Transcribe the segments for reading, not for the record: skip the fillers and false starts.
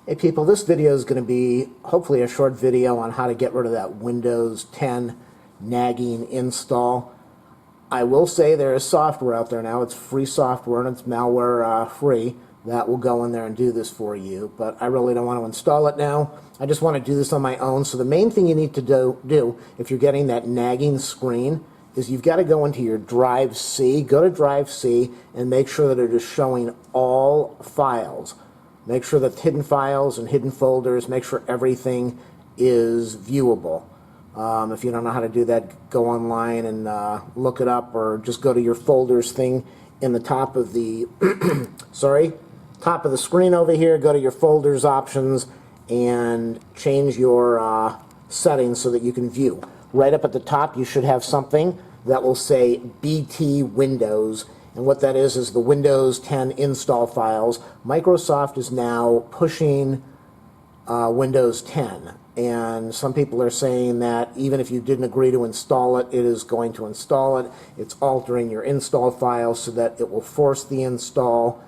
Hey people, this video is going to be hopefully a short video on how to get rid of that Windows 10 nagging install. I will say there is software out there now. It's free software and it's malware free that will go in there and do this for you, but I really don't want to install it now. I just want to do this on my own. So the main thing you need to do if you're getting that nagging screen is you've got to go into your Drive C, go to Drive C and make sure that it is showing all files. Make sure that hidden files and hidden folders, make sure everything is viewable. If you don't know how to do that, go online and look it up, or just go to your folders thing in the top of the top of the screen over here. Go to your folders options and change your settings so that you can view. Right up at the top you should have something that will say BT Windows. And what that is the Windows 10 install files. Microsoft is now pushing Windows 10. And some people are saying that even if you didn't agree to install it, it is going to install it. It's altering your install files so that it will force the install.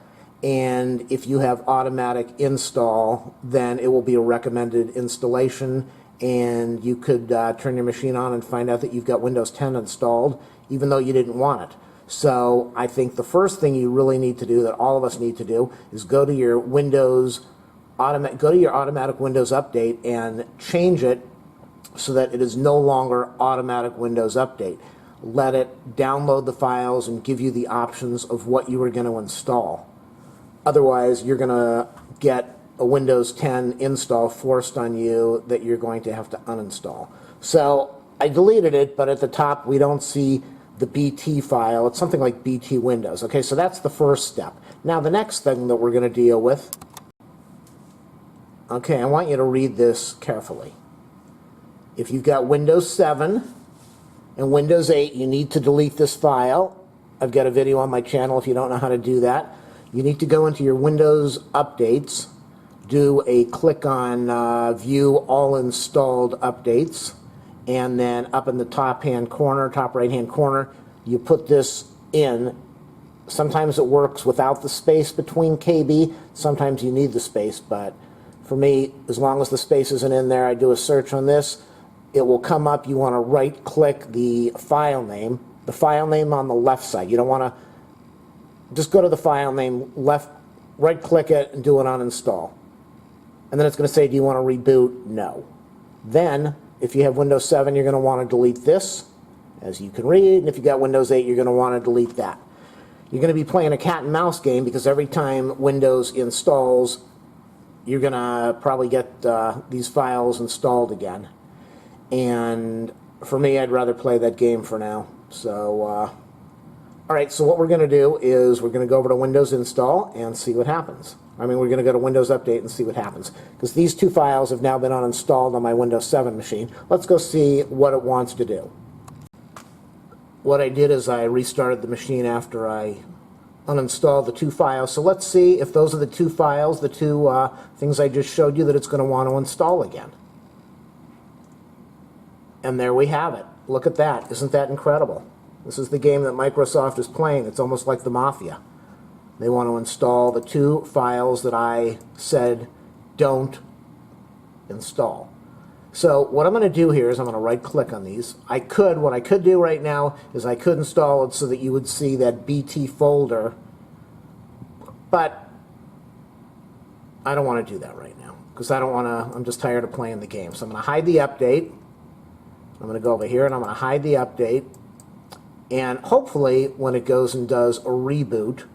And if you have automatic install, then it will be a recommended installation. And you could turn your machine on and find out that you've got Windows 10 installed, even though you didn't want it. So I think the first thing you really need to do, that all of us need to do, is go to your automatic Windows update and change it so that it is no longer automatic Windows update. Let it download the files and give you the options of what you are going to install. Otherwise, you're going to get a Windows 10 install forced on you that you're going to have to uninstall. So I deleted it, but at the top we don't see the BT file. It's something like BT Windows. Okay, so that's the first step. Now the next thing that we're going to deal with, okay, I want you to read this carefully. If you've got Windows 7 and Windows 8, you need to delete this file. I've got a video on my channel if you don't know how to do that. You need to go into your Windows updates, do a click on View All Installed Updates, and then up in the top right hand corner, you put this in. Sometimes it works without the space between KB. Sometimes you need the space, but for me, as long as the space isn't in there, I do a search on this. It will come up. You want to right click the file name on the left side. You don't want to just go to the file name, right click it and do an uninstall. And then it's going to say, do you want to reboot? No. Then if you have Windows 7, you're going to want to delete this, as you can read. And if you got Windows 8, you're going to want to delete that. You're going to be playing a cat and mouse game because every time Windows installs, you're going to probably get these files installed again. And for me, I'd rather play that game for now. So, all right, so what we're going to do is we're going to go over to Windows Install and see what happens. We're going to go to Windows Update and see what happens. Because these two files have now been uninstalled on my Windows 7 machine. Let's go see what it wants to do. What I did is I restarted the machine after I uninstalled the two files. So let's see if those are the two files, the two things I just showed you that it's going to want to install again. And there we have it. Look at that. Isn't that incredible? This is the game that Microsoft is playing. It's almost like the Mafia. They want to install the two files that I said don't install. So what I'm going to do here is I'm going to right click on these. What I could do right now is I could install it so that you would see that BT folder, but I don't want to do that right now because I'm just tired of playing the game. So I'm going to hide the update. I'm going to go over here and I'm going to hide the update, and hopefully when it goes and does a reboot,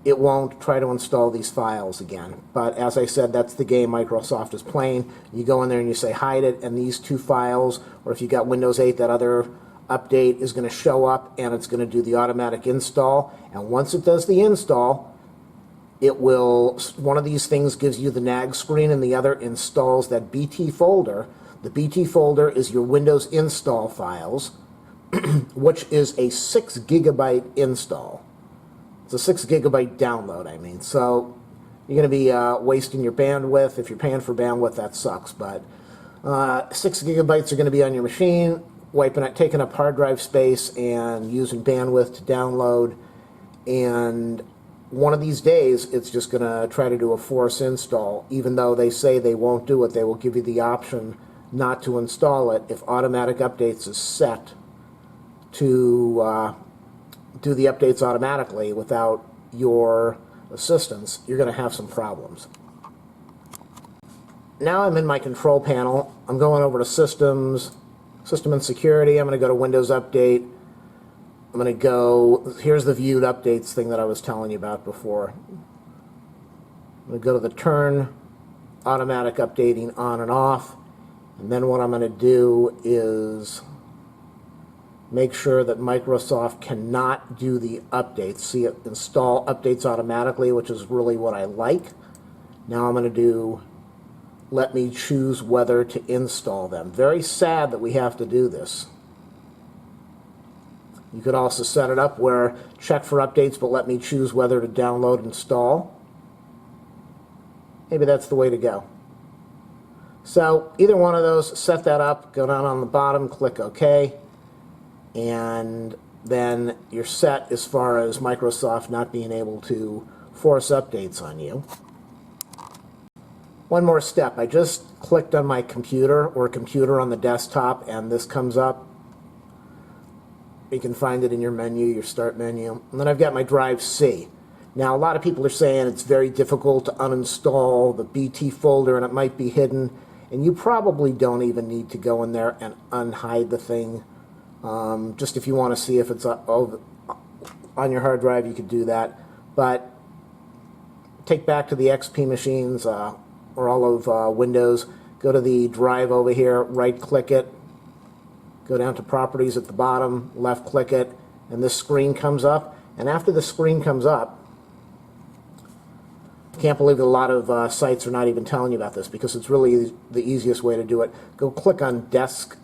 it won't try to install these files again. But as I said, that's the game Microsoft is playing. You go in there and you say hide it, and these two files, or if you got Windows 8, that other update is going to show up and it's going to do the automatic install. And once it does the install, it will, one of these things gives you the NAG screen and the other installs that BT folder. The BT folder is your Windows install files, which is a 6 gigabyte install. It's a 6 gigabyte download, So you're going to be wasting your bandwidth. If you're paying for bandwidth, that sucks. But 6 gigabytes are going to be on your machine, taking up hard drive space and using bandwidth to download. And one of these days it's just going to try to do a force install. Even though they say they won't do it, they will give you the option not to install it if automatic updates is set to do the updates automatically without your assistance. You're going to have some problems. Now I'm in my control panel. I'm going over to Systems, System and Security. I'm going to go to Windows Update. I'm going to go, here's the viewed updates thing that I was telling you about before. I'm going to go to the turn automatic updating on and off. And then what I'm going to do is make sure that Microsoft cannot do the updates. See it install updates automatically, which is really what I like. Now I'm going to do let me choose whether to install them. Very sad that we have to do this. You could also set it up where check for updates, but let me choose whether to download and install. Maybe that's the way to go. So either one of those, set that up, go down on the bottom, click OK, and then you're set as far as Microsoft not being able to force updates on you. One more step. I just clicked on my computer or computer on the desktop, and this comes up. You can find it in your menu, your start menu. And then I've got my drive C. Now, a lot of people are saying it's very difficult to uninstall the BT folder and it might be hidden. And you probably don't even need to go in there and unhide the thing. Just if you want to see if it's on your hard drive, you could do that. But take back to the XP machines or all of Windows. Go to the drive over here, right-click it. Go down to Properties at the bottom, left-click it, and this screen comes up. And after the screen comes up, I can't believe that a lot of sites are not even telling you about this because it's really the easiest way to do it. Go click on Disk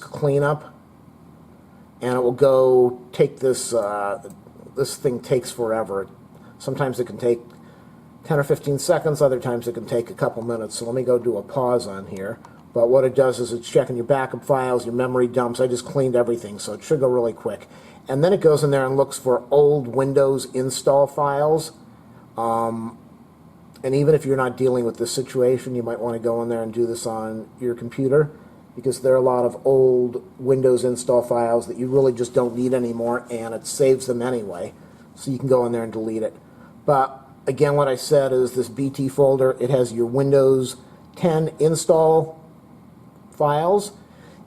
Cleanup, and it will go take this. This thing takes forever. Sometimes it can take 10 or 15 seconds, other times it can take a couple minutes. So let me go do a pause on here. But what it does is it's checking your backup files, your memory dumps. I just cleaned everything, so it should go really quick. And then it goes in there and looks for old Windows install files. And even if you're not dealing with this situation, you might want to go in there and do this on your computer, because there are a lot of old Windows install files that you really just don't need anymore, and it saves them anyway. So you can go in there and delete it. But again, what I said is this BT folder, it has your Windows 10 install files.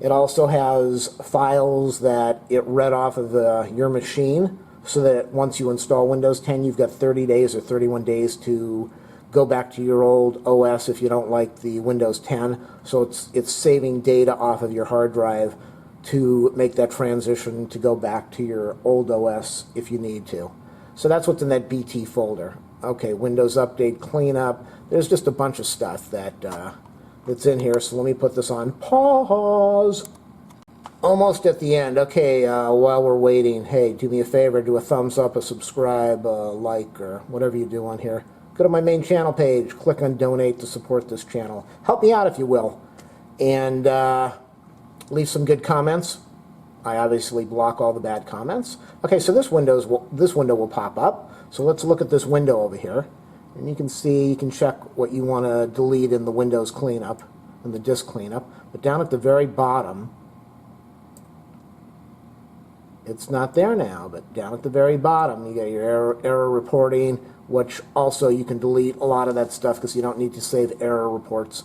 It also has files that it read off of your machine, so that once you install Windows 10, you've got 30 days or 31 days to go back to your old OS if you don't like the Windows 10. So it's saving data off of your hard drive to make that transition to go back to your old OS if you need to. So that's what's in that BT folder. Okay, Windows Update Cleanup. There's just a bunch of stuff that's in here, so let me put this on pause. Almost at the end. Okay, while we're waiting, hey, do me a favor, do a thumbs up, a subscribe, a like, or whatever you do on here. Go to my main channel page, click on donate to support this channel. Help me out if you will. And leave some good comments. I obviously block all the bad comments. Okay, so this window will pop up. So let's look at this window over here. And you can see, you can check what you want to delete in the Windows cleanup, in the disk cleanup. But down at the very bottom, it's not there now, but down at the very bottom, you got your error reporting, which also you can delete a lot of that stuff because you don't need to save error reports.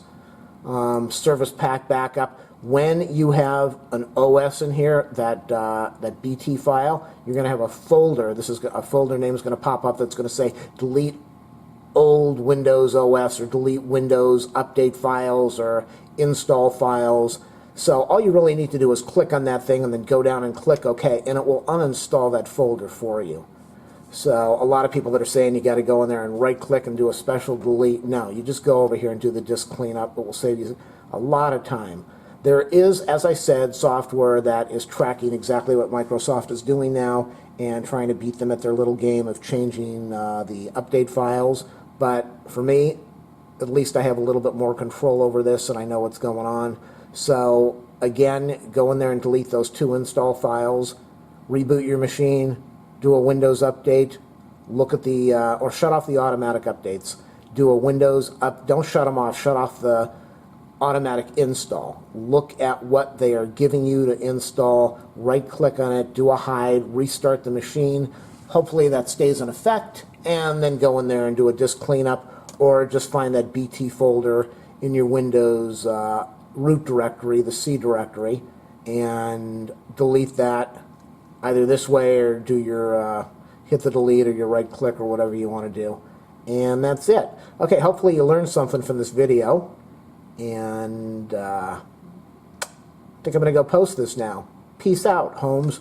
Service pack backup. When you have an OS in here, that BT file, you're going to have a folder. This is a folder name is going to pop up that's going to say delete old Windows OS or delete Windows update files or install files. So all you really need to do is click on that thing and then go down and click OK, and it will uninstall that folder for you. So a lot of people that are saying you got to go in there and right click and do a special delete. No, you just go over here and do the disk cleanup. It will save you a lot of time. There is, as I said, software that is tracking exactly what Microsoft is doing now and trying to beat them at their little game of changing the update files. But for me, at least I have a little bit more control over this and I know what's going on. So again, go in there and delete those 2 install files, reboot your machine, do a Windows update, look at the, or shut off the automatic updates. Do a Windows up, don't shut them off, shut off the automatic install. Look at what they are giving you to install, right click on it, do a hide, restart the machine. Hopefully that stays in effect, and then go in there and do a disk cleanup, or just find that BT folder in your Windows root directory, the C directory, and delete that either this way, or do your hit the delete or your right click or whatever you want to do. And that's it. Okay, hopefully you learned something from this video, and I think I'm going to go post this now. Peace out, Holmes.